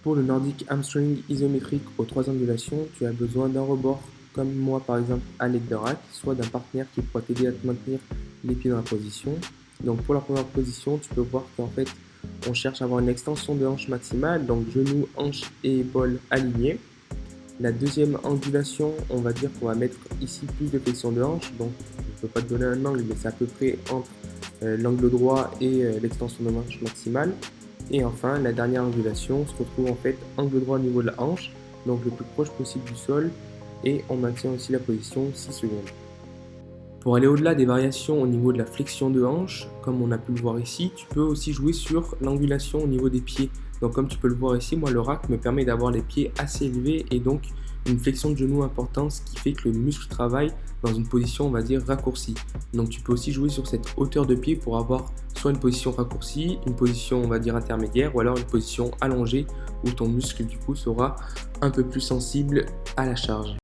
Pour le Nordic Hamstring isométrique aux 3 ondulations, tu as besoin d'un rebord, comme moi par exemple à l'aide de rack, soit d'un partenaire qui pourra t'aider à te maintenir les pieds dans la position. Donc pour la première position, tu peux voir qu'en fait, on cherche à avoir une extension de hanche maximale, donc genoux, hanches et épaules alignés. La deuxième ondulation, on va dire qu'on va mettre ici plus de flexion de hanche, donc je ne peux pas te donner un angle, mais c'est à peu près entre l'angle droit et l'extension de hanche maximale. Et enfin, la dernière ondulation se retrouve en fait angle droit au niveau de la hanche, donc le plus proche possible du sol, et on maintient aussi la position 6 secondes. Pour aller au-delà des variations au niveau de la flexion de hanche, comme on a pu le voir ici, tu peux aussi jouer sur l'angulation au niveau des pieds. Donc comme tu peux le voir ici, moi le rack me permet d'avoir les pieds assez élevés et donc une flexion de genou importante, ce qui fait que le muscle travaille dans une position, on va dire, raccourcie. Donc tu peux aussi jouer sur cette hauteur de pied pour avoir soit une position raccourcie, une position, on va dire, intermédiaire, ou alors une position allongée où ton muscle du coup sera un peu plus sensible à la charge.